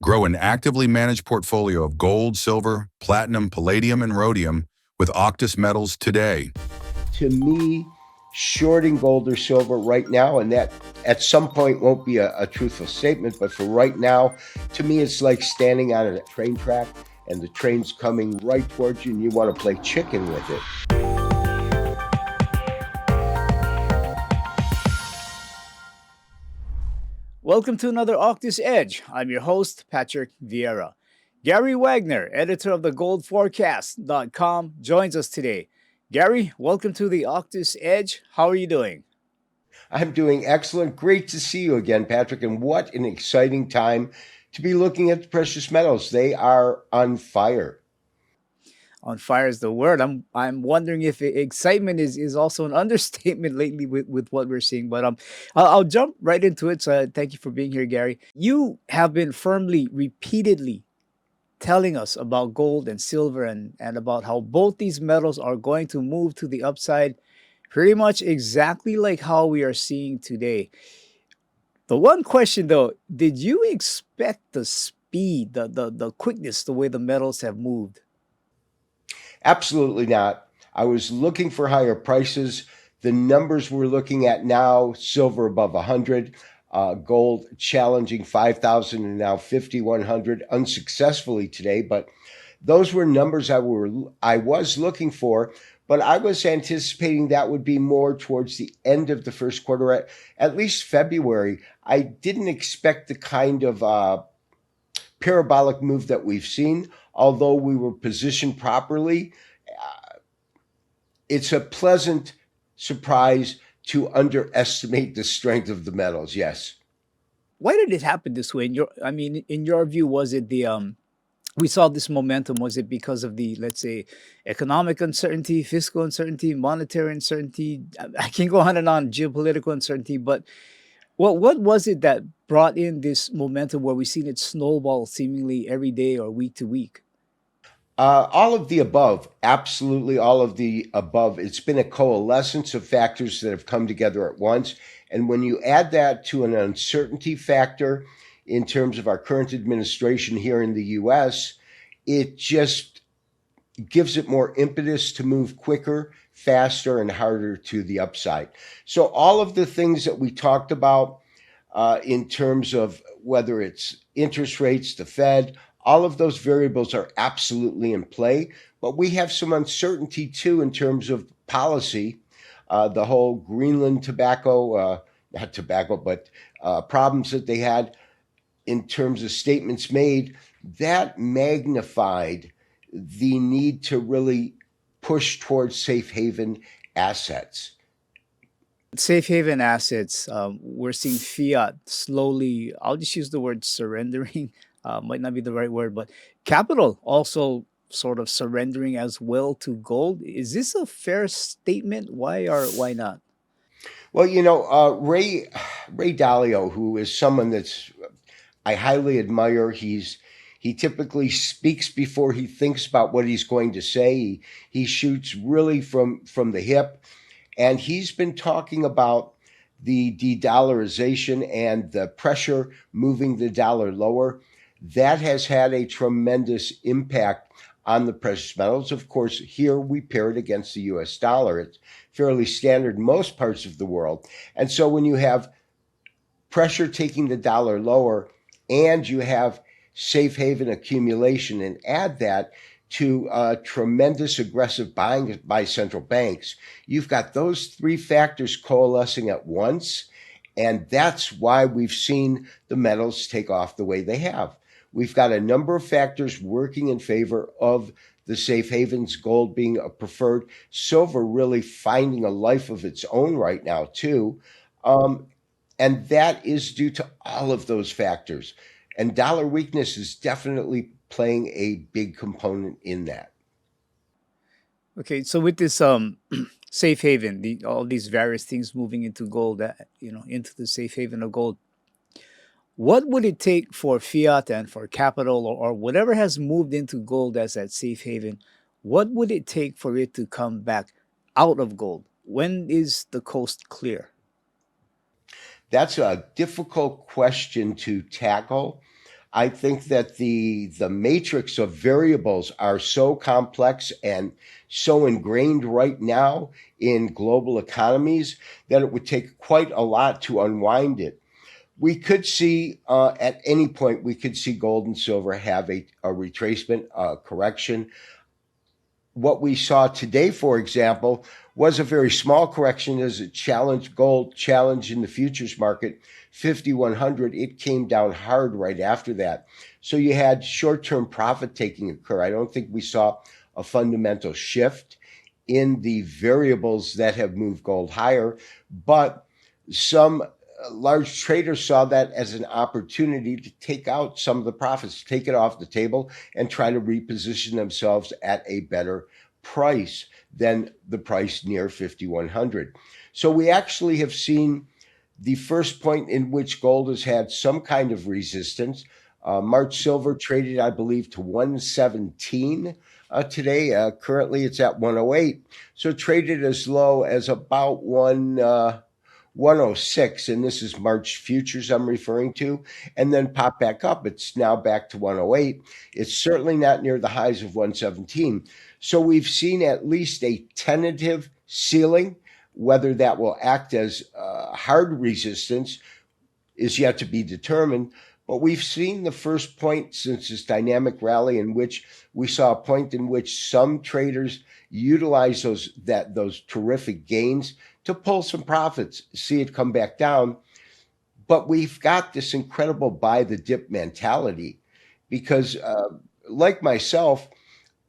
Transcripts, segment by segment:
Grow an actively managed portfolio of gold, silver, platinum, palladium, and rhodium with Auctus Metals today. To me, shorting gold or silver right now, and that at some point won't be a truthful statement, but for right now, to me, it's like standing on a train track and the train's coming right towards you and you want to play chicken with it. Welcome to another Auctus Edge. I'm your host, Patrick Vieira. Gary Wagner, editor of the goldforecast.com, joins us today. Gary, welcome to the Auctus Edge. How are you doing? I'm doing excellent. Great to see you again, Patrick. And what an exciting time to be looking at the precious metals. They are on fire. On fire is the word. I'm wondering if excitement is also an understatement lately with what we're seeing. But I'll jump right into it. So thank you for being here, Gary. You have been firmly, repeatedly telling us about gold and silver and about how both these metals are going to move to the upside pretty much exactly like how we are seeing today. The one question though, did you expect the speed, the quickness, the way the metals have moved? Absolutely not. I was looking for higher prices. The numbers we're looking at now, silver above 100, gold challenging 5,000 and now 5,100 unsuccessfully today. But those were numbers I was looking for, but I was anticipating that would be more towards the end of the first quarter, at least February. I didn't expect the kind of parabolic move that we've seen, although we were positioned properly. It's a pleasant surprise to underestimate the strength of the metals. Yes. Why did it happen this way? In your view, was it we saw this momentum? Was it because of the, let's say, economic uncertainty, fiscal uncertainty, monetary uncertainty? I can go on and on, geopolitical uncertainty, but what was it that brought in this momentum where we've seen it snowball seemingly every day or week to week? All of the above, absolutely all of the above. It's been a coalescence of factors that have come together at once. And when you add that to an uncertainty factor in terms of our current administration here in the US, it just gives it more impetus to move quicker, faster, and harder to the upside. So all of the things that we talked about in terms of whether it's interest rates, the Fed, all of those variables are absolutely in play. But we have some uncertainty too in terms of policy. The whole Greenland tobacco, not tobacco, but problems that they had in terms of statements made, that magnified the need to really push towards safe haven assets. Safe haven assets, we're seeing fiat slowly, I'll just use the word surrendering, might not be the right word, but capital also sort of surrendering as well to gold. Is this a fair statement? Why or why not? Well, Ray Dalio, who is someone that's I highly admire. He typically speaks before he thinks about what he's going to say. He shoots really from the hip, and he's been talking about the de-dollarization and the pressure moving the dollar lower. That has had a tremendous impact on the precious metals. Of course, here we pair it against the US dollar. It's fairly standard in most parts of the world. And so when you have pressure taking the dollar lower and you have safe haven accumulation and add that to tremendous aggressive buying by central banks, you've got those three factors coalescing at once. And that's why we've seen the metals take off the way they have. We've got a number of factors working in favor of the safe havens, gold being a preferred, silver really finding a life of its own right now too. And that is due to all of those factors. And dollar weakness is definitely playing a big component in that. Okay, so with this safe haven, all these various things moving into gold, into the safe haven of gold, what would it take for fiat and for capital or whatever has moved into gold as that safe haven? What would it take for it to come back out of gold? When is the coast clear? That's a difficult question to tackle. I think that the matrix of variables are so complex and so ingrained right now in global economies that it would take quite a lot to unwind it. We could see at any point, we could see gold and silver have a retracement, correction. What we saw today, for example, was a very small correction as it challenged gold, challenged in the futures market, 5,100. It came down hard right after that. So you had short-term profit taking occur. I don't think we saw a fundamental shift in the variables that have moved gold higher, but some large traders saw that as an opportunity to take out some of the profits, take it off the table, and try to reposition themselves at a better price than the price near 5,100. So we actually have seen the first point in which gold has had some kind of resistance. March silver traded, I believe, to 117 today. Currently, it's at 108. So traded as low as about 106, and this is March futures I'm referring to, and then pop back up. It's now back to 108. It's certainly not near the highs of 117. So we've seen at least a tentative ceiling. Whether that will act as hard resistance is yet to be determined. But we've seen the first point since this dynamic rally in which we saw a point in which some traders utilize those terrific gains to pull some profits, see it come back down. But we've got this incredible buy the dip mentality because, like myself,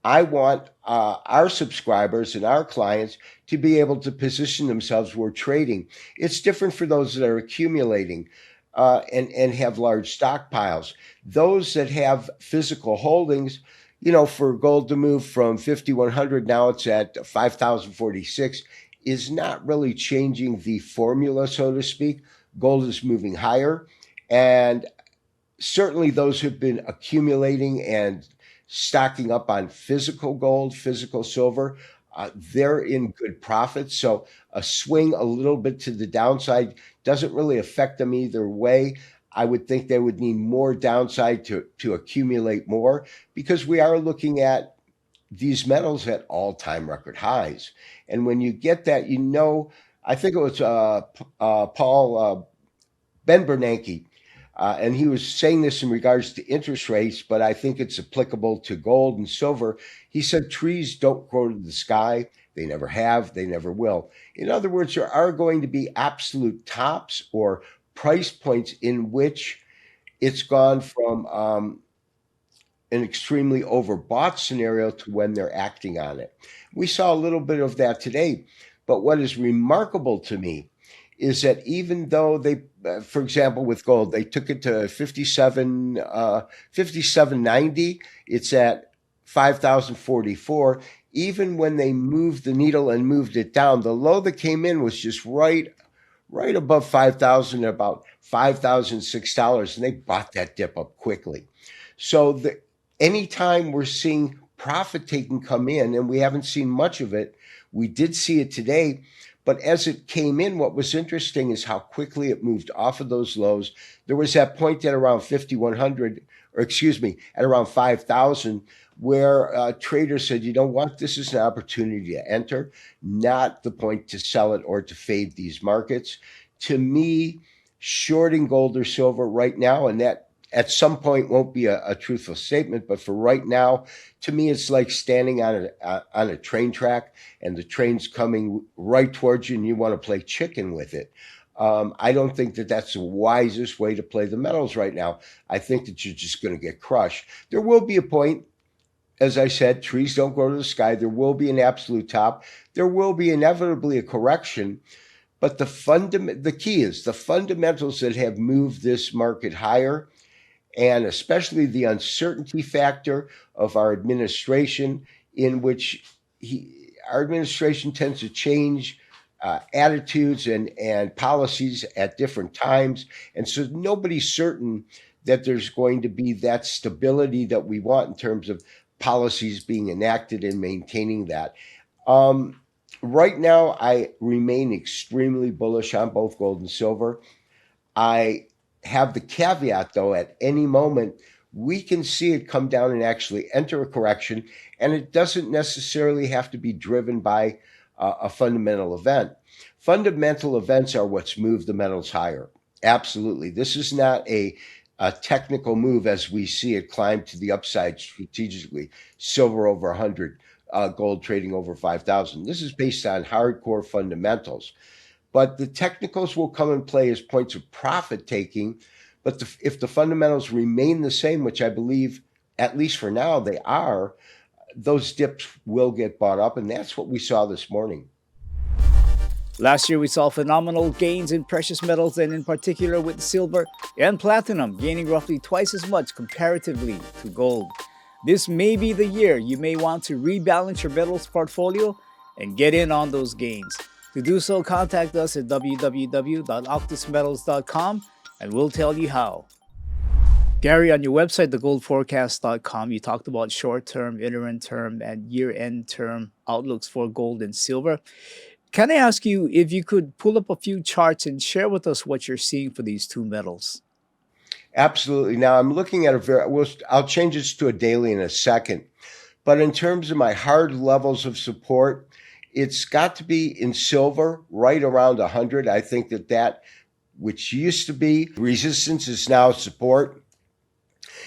I want our subscribers and our clients to be able to position themselves where trading. It's different for those that are accumulating and have large stockpiles. Those that have physical holdings, for gold to move from 5,100, now it's at 5,046, is not really changing the formula, so to speak. Gold is moving higher. And certainly those who've been accumulating and stocking up on physical gold, physical silver, they're in good profits. So a swing a little bit to the downside doesn't really affect them either way. I would think they would need more downside to accumulate more because we are looking at these metals at all-time record highs. And when you get that, I think it was Paul Ben Bernanke, and he was saying this in regards to interest rates, but I think it's applicable to gold and silver. He said trees don't grow to the sky. They never have. They never will. In other words, there are going to be absolute tops or price points in which it's gone from an extremely overbought scenario to when they're acting on it. We saw a little bit of that today. But what is remarkable to me is that even though they, for example, with gold, they took it to 57.90, it's at 5,044. Even when they moved the needle and moved it down, the low that came in was just right above 5,000, about $5,006, and they bought that dip up quickly. So anytime we're seeing profit taking come in, and we haven't seen much of it, we did see it today. But as it came in, what was interesting is how quickly it moved off of those lows. There was that point at around 5,100, at around 5,000, where traders said, you know what, this is an opportunity to enter, not the point to sell it or to fade these markets. To me, shorting gold or silver right now, and that at some point won't be a truthful statement, but for right now, to me, it's like standing on a train track and the train's coming right towards you and you want to play chicken with it. I don't think that that's the wisest way to play the metals right now. I think that you're just going to get crushed. There will be a point, as I said, trees don't grow to the sky. There will be an absolute top. There will be inevitably a correction. But the key is the fundamentals that have moved this market higher, and especially the uncertainty factor of our administration, in which our administration tends to change attitudes and policies at different times. And so nobody's certain that there's going to be that stability that we want in terms of policies being enacted and maintaining that. Right now, I remain extremely bullish on both gold and silver. I have the caveat, though, at any moment we can see it come down and actually enter a correction, and it doesn't necessarily have to be driven by a fundamental event. Fundamental events are what's moved the metals higher. Absolutely. This is not a technical move as we see it climb to the upside strategically. Silver over 100, gold trading over 5,000. This is based on hardcore fundamentals. But the technicals will come and play as points of profit taking. But if the fundamentals remain the same, which I believe, at least for now, they are, those dips will get bought up. And that's what we saw this morning. Last year, we saw phenomenal gains in precious metals, and in particular with silver and platinum gaining roughly twice as much comparatively to gold. This may be the year you may want to rebalance your metals portfolio and get in on those gains. To do so, contact us at www.auctusmetals.com and we'll tell you how. Gary, on your website, thegoldforecast.com, you talked about short-term, interim-term, and year-end term outlooks for gold and silver. Can I ask you if you could pull up a few charts and share with us what you're seeing for these two metals? Absolutely. Now I'm looking at I'll change this to a daily in a second. But in terms of my hard levels of support, it's got to be in silver right around 100. I think that which used to be resistance is now support.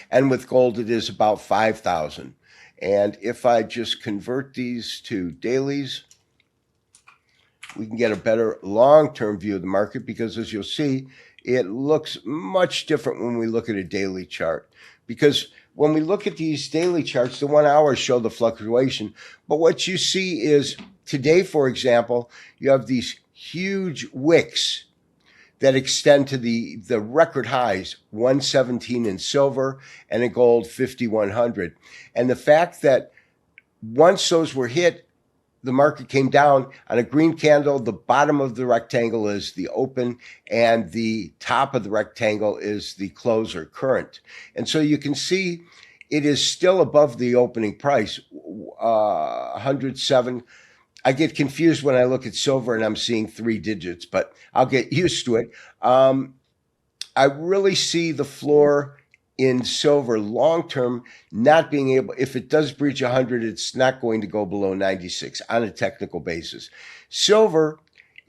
And with gold, it is about 5,000. And if I just convert these to dailies, we can get a better long-term view of the market, because as you'll see, it looks much different when we look at a daily chart. Because when we look at these daily charts, the 1 hour show the fluctuation. But what you see is today, for example, you have these huge wicks that extend to the record highs, 117 in silver and in gold, 5,100. And the fact that once those were hit, the market came down on a green candle. The bottom of the rectangle is the open, and the top of the rectangle is the close or current. And so you can see it is still above the opening price, 107. I get confused when I look at silver and I'm seeing 3 digits, but I'll get used to it. I really see the floor in silver long-term not being able, if it does breach 100, it's not going to go below 96 on a technical basis. Silver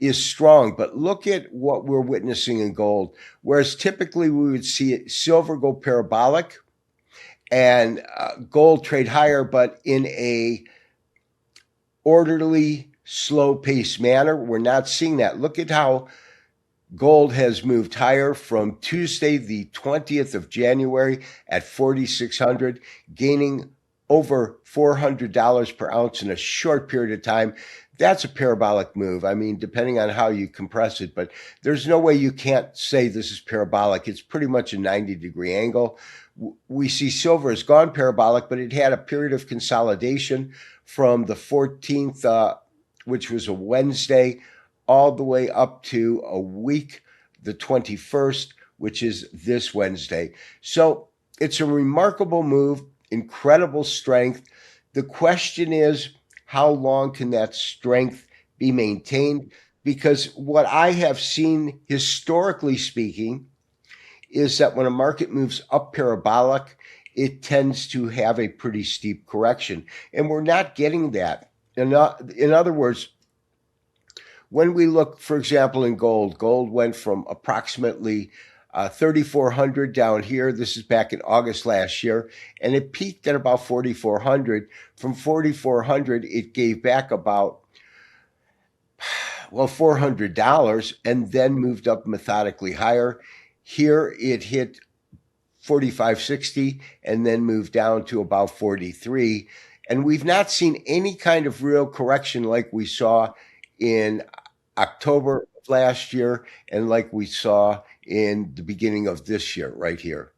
is strong, but look at what we're witnessing in gold. Whereas typically we would see silver go parabolic and gold trade higher, but in a orderly, slow-paced manner. We're not seeing that. Look at how gold has moved higher from Tuesday, the 20th of January at 4,600, gaining over $400 per ounce in a short period of time. That's a parabolic move. I mean, depending on how you compress it, but there's no way you can't say this is parabolic. It's pretty much a 90-degree angle. We see silver has gone parabolic, but it had a period of consolidation from the 14th, which was a Wednesday, all the way up to a week, the 21st, which is this Wednesday. So it's a remarkable move, incredible strength. The question is, how long can that strength be maintained? Because what I have seen, historically speaking, is that when a market moves up parabolic, it tends to have a pretty steep correction. And we're not getting that. In other words, when we look, for example, in gold went from approximately 3,400 down here. This is back in August last year, and it peaked at about 4,400. From 4,400, it gave back about, $400 and then moved up methodically higher. Here it hit 45.60 and then moved down to about 43. And we've not seen any kind of real correction like we saw in October of last year and like we saw in the beginning of this year right here.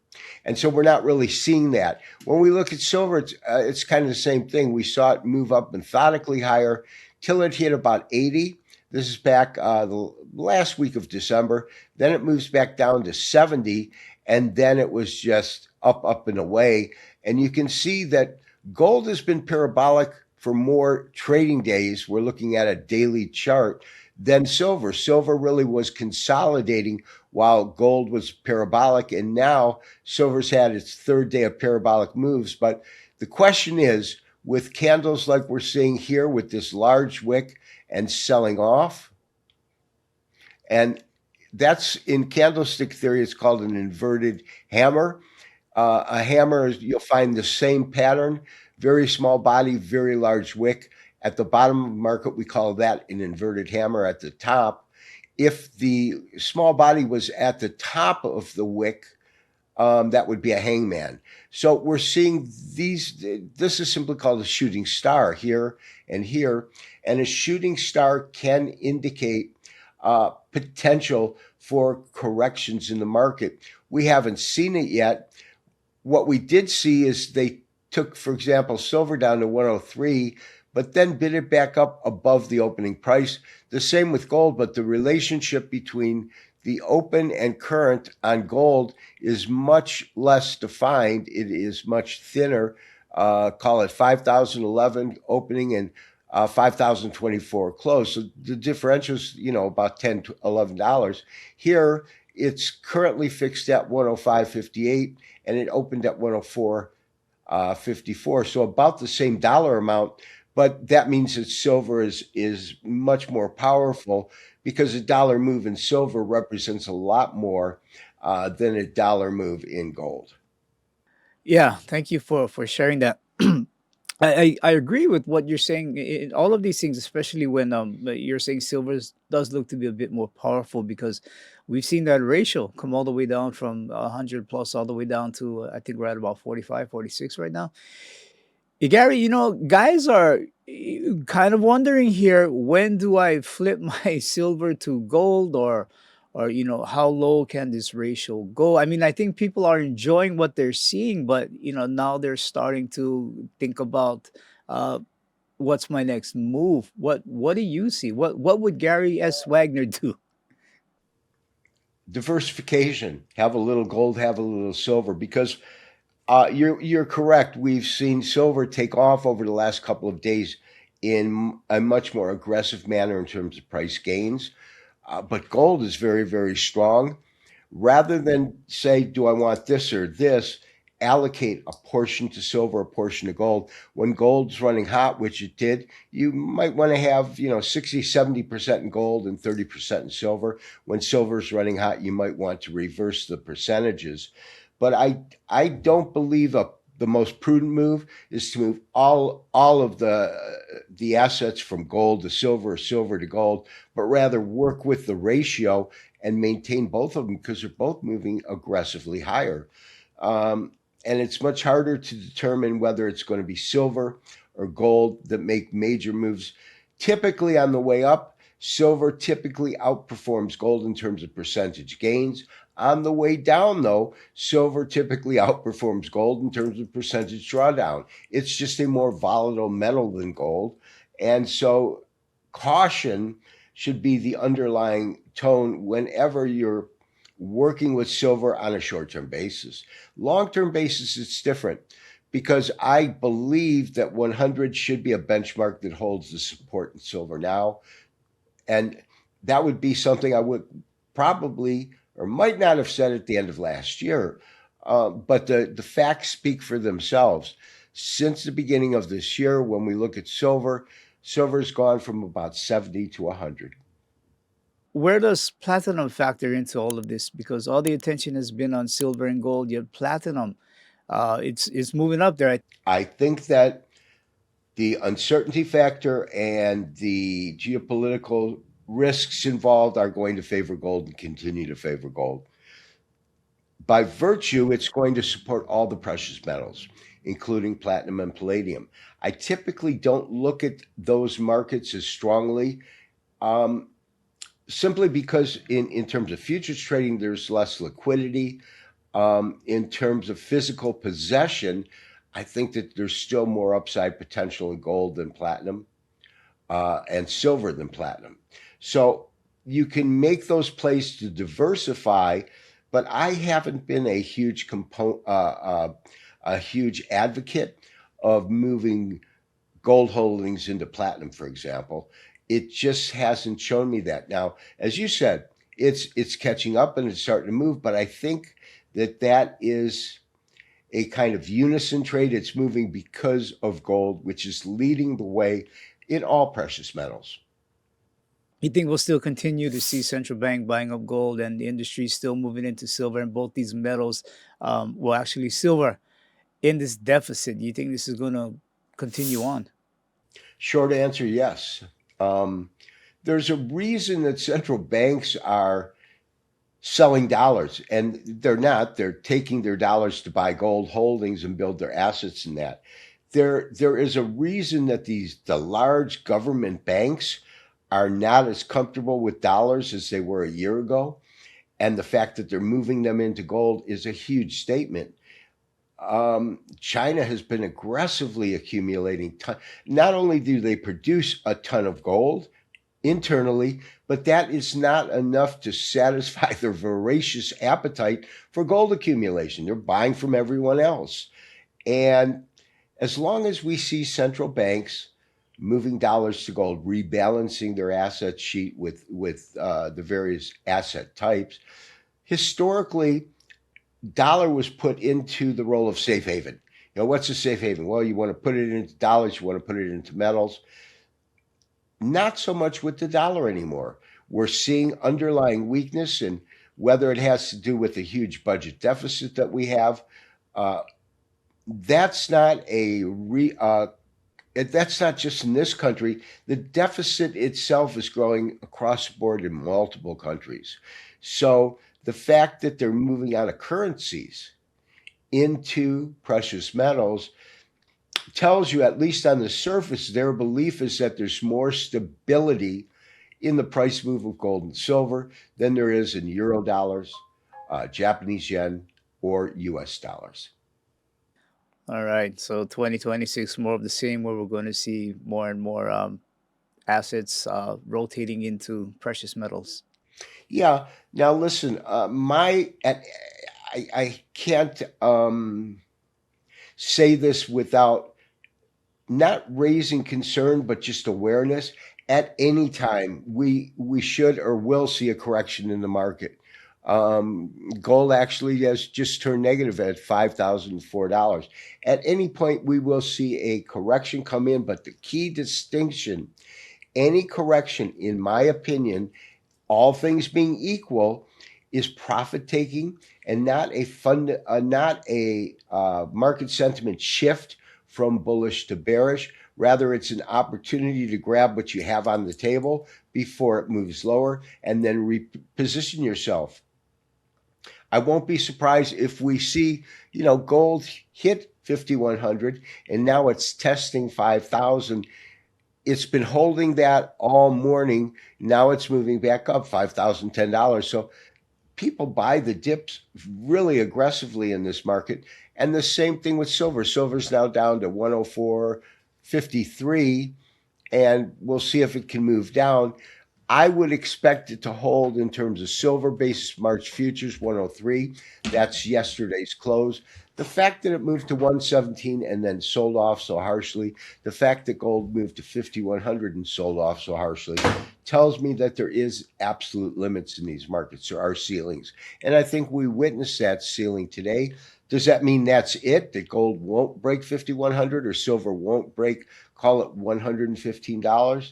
And so we're not really seeing that. When we look at silver, it's kind of the same thing. We saw it move up methodically higher till it hit about 80. This is back the last week of December. Then it moves back down to 70, and then it was just up and away. And you can see that gold has been parabolic for more trading days. We're looking at a daily chart than silver. Silver really was consolidating while gold was parabolic, and now silver's had its third day of parabolic moves. But the question is, with candles like we're seeing here with this large wick and selling off, and that's in candlestick theory, it's called an inverted hammer. A hammer, you'll find the same pattern, very small body, very large wick. At the bottom of the market, we call that an inverted hammer. At the top, if the small body was at the top of the wick, that would be a hangman. So we're seeing these, this is simply called a shooting star here and here. And a shooting star can indicate potential for corrections in the market. We haven't seen it yet. What we did see is they took, for example, silver down to 103, but then bid it back up above the opening price. The same with gold, but the relationship between the open and current on gold is much less defined. It is much thinner. Call it 5,011 opening and 5,024 close. So the differential is, about $10 to $11. Here, it's currently fixed at 105.58, and it opened at 104.54. So about the same dollar amount, but that means that silver is much more powerful because a dollar move in silver represents a lot more than a dollar move in gold. Yeah, thank you for sharing that. I agree with what you're saying in all of these things, especially when you're saying does look to be a bit more powerful because we've seen that ratio come all the way down from 100 plus all the way down to I think we're at about 45, 46 right now. Gary, guys are kind of wondering here, when do I flip my silver to gold, or how low can this ratio go? I mean, I think people are enjoying what they're seeing, but now they're starting to think about what's my next move. What do you see? What would Gary S. Wagner do? Diversification, have a little gold, have a little silver, because you're correct. We've seen silver take off over the last couple of days in a much more aggressive manner in terms of price gains. But gold is very, very strong. Rather than say, do I want this or this, allocate a portion to silver, a portion to gold. When gold's running hot, which it did, you might want to have, 60, 70% in gold and 30% in silver. When silver's running hot, you might want to reverse the percentages. But I don't believe the most prudent move is to move all of the assets from gold to silver or silver to gold, but rather work with the ratio and maintain both of them because they're both moving aggressively higher. And it's much harder to determine whether it's going to be silver or gold that make major moves. Typically on the way up, silver typically outperforms gold in terms of percentage gains. On the way down, though, silver typically outperforms gold in terms of percentage drawdown. It's just a more volatile metal than gold. And so caution should be the underlying tone whenever you're working with silver on a short-term basis. Long-term basis, it's different because I believe that 100 should be a benchmark that holds the support in silver now. And that would be something I would probably or might not have said at the end of last year. But the facts speak for themselves. Since the beginning of this year, when we look at silver's gone from about 70 to 100. Where does platinum factor into all of this? Because all the attention has been on silver and gold, yet platinum, it's moving up there. I think that the uncertainty factor and the geopolitical risks involved are going to favor gold and continue to favor gold. By virtue, it's going to support all the precious metals, including platinum and palladium. I typically don't look at those markets as strongly, simply because in terms of futures trading, there's less liquidity. In terms of physical possession, I think that there's still more upside potential in gold than platinum and silver than platinum. So you can make those plays to diversify, but I haven't been a huge huge advocate of moving gold holdings into platinum, for example. It just hasn't shown me that. Now, as you said, it's catching up and it's starting to move, but I think that is a kind of unison trade. It's moving because of gold, which is leading the way in all precious metals. You think we'll still continue to see central bank buying up gold and the industry still moving into silver and both these metals, well, actually silver in this deficit? Do you think this is going to continue on? Short answer, yes. Um, there's a reason that central banks are selling dollars, and they're not. They're taking their dollars to buy gold holdings and build their assets in that. There is a reason that the large government banks are not as comfortable with dollars as they were a year ago, and the fact that they're moving them into gold is a huge statement. China has been aggressively accumulating not only do they produce a ton of gold internally, but that is not enough to satisfy their voracious appetite for gold accumulation. They're buying from everyone else. And as long as we see central banks moving dollars to gold, rebalancing their asset sheet with the various asset types, historically, dollar was put into the role of safe haven. What's a safe haven? Well, you want to put it into dollars, you want to put it into metals. Not so much with the dollar anymore. We're seeing underlying weakness, and whether it has to do with the huge budget deficit that we have, uh, that's not that's not just in this country. The deficit itself is growing across the board in multiple countries. So the fact that they're moving out of currencies into precious metals tells you, at least on the surface, their belief is that there's more stability in the price move of gold and silver than there is in euro dollars, Japanese yen, or US dollars. All right. So 2026, more of the same, where we're going to see more and more assets rotating into precious metals. Yeah. Now, listen, I can't say this without not raising concern, but just awareness. At any time, we should or will see a correction in the market. Gold actually has just turned negative at $5,004. At any point, we will see a correction come in, but the key distinction, any correction, in my opinion, all things being equal, is profit taking and not a market sentiment shift from bullish to bearish. Rather, it's an opportunity to grab what you have on the table before it moves lower and then reposition yourself. I won't be surprised if we see, gold hit 5,100 and now it's testing 5,000. It's been holding that all morning. Now it's moving back up $5,010. So people buy the dips really aggressively in this market. And the same thing with silver. Silver's now down to 104.53, and we'll see if it can move down. I would expect it to hold in terms of silver basis March futures 103. That's yesterday's close. The fact that it moved to 117 and then sold off so harshly, the fact that gold moved to 5,100 and sold off so harshly, tells me that there is absolute limits in these markets. There are ceilings. And I think we witnessed that ceiling today. Does that mean that's it? That gold won't break 5,100 or silver won't break, call it $115?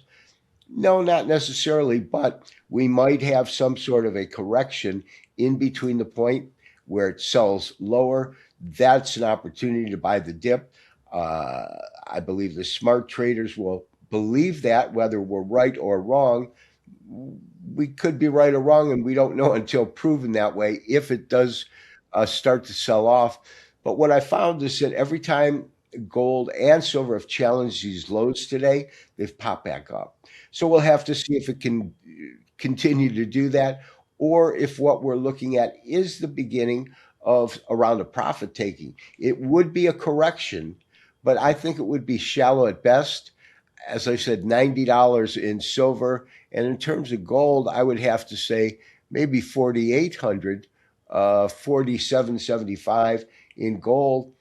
No, not necessarily, but we might have some sort of a correction in between the point where it sells lower. That's an opportunity to buy the dip. I believe the smart traders will believe that, whether we're right or wrong. We could be right or wrong, and we don't know until proven that way if it does start to sell off. But what I found is that every time gold and silver have challenged these lows today, they've popped back up. So we'll have to see if it can continue to do that, or if what we're looking at is the beginning of a round of profit taking. It would be a correction, but I think it would be shallow at best. As I said, $90 in silver. And in terms of gold, I would have to say maybe 4,800, 47.75 in gold.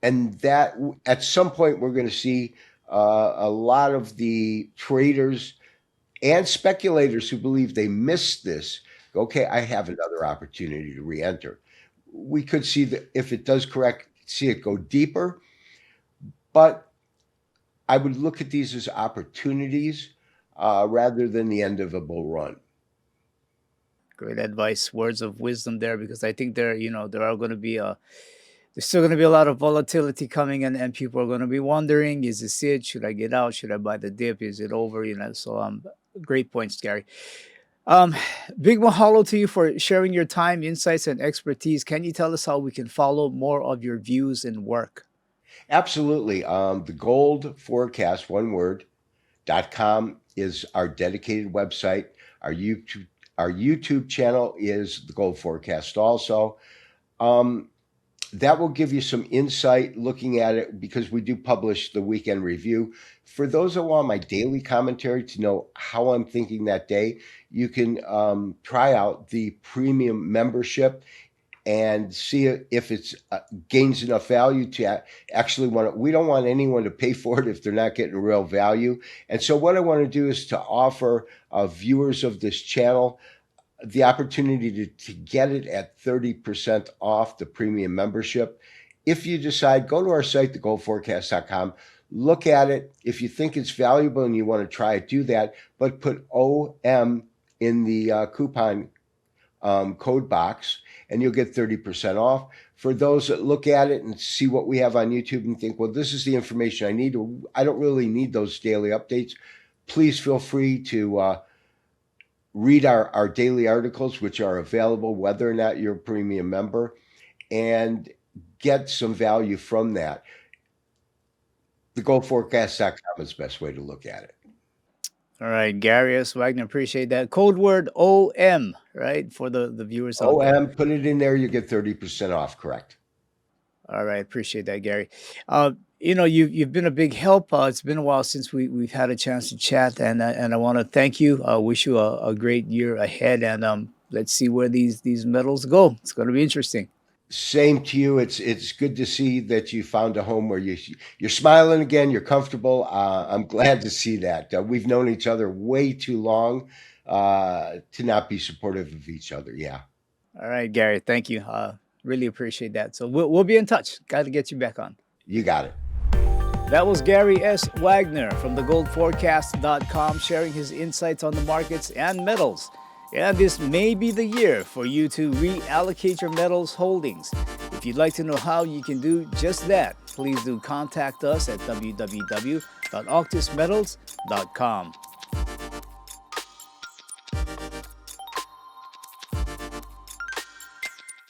And that at some point we're going to see A lot of the traders and speculators who believe they missed this, okay, I have another opportunity to re-enter. We could see that if it does correct, see it go deeper, but I would look at these as opportunities rather than the end of a bull run. Great advice, words of wisdom there, because I think there are going to be there's still going to be a lot of volatility coming, and people are going to be wondering, is this it? Should I get out? Should I buy the dip? Is it over? So great points, Gary. Um, Big mahalo to you for sharing your time, insights, and expertise. Can you tell us how we can follow more of your views and work? Absolutely. The gold forecast, one word, .com is our dedicated website. Our YouTube channel is the Gold Forecast also. Um, that will give you some insight looking at it because we do publish the weekend review. For those that want my daily commentary to know how I'm thinking that day, you can try out the premium membership and see if it's gains enough value to actually want to. We don't want anyone to pay for it if they're not getting real value. And so what I want to do is to offer viewers of this channel the opportunity to get it at 30% off the premium membership. If you decide, go to our site, thegoldforecast.com, look at it. If you think it's valuable and you want to try it, do that. But put OM in the coupon code box and you'll get 30% off. For those that look at it and see what we have on YouTube and think, well, this is the information I need, I don't really need those daily updates, please feel free to read our daily articles, which are available whether or not you're a premium member, and get some value from that. Thegoldforecast.com is the best way to look at it. All right, Gary S. Wagner, appreciate that. Code word OM, right, for the viewers out there. OM, put it in there, you get 30% off, correct? All right, appreciate that, Gary. You've been a big help. It's been a while since we've had a chance to chat, and I want to thank you. Wish you a great year ahead, and let's see where these medals go. It's going to be interesting. Same to you. It's good to see that you found a home where you're smiling again. You're comfortable. I'm glad to see that. We've known each other way too long to not be supportive of each other. Yeah. All right, Gary. Thank you. Really appreciate that. So we'll be in touch. Got to get you back on. You got it. That was Gary S. Wagner from thegoldforecast.com sharing his insights on the markets and metals. And this may be the year for you to reallocate your metals holdings. If you'd like to know how you can do just that, please do contact us at www.auctusmetals.com.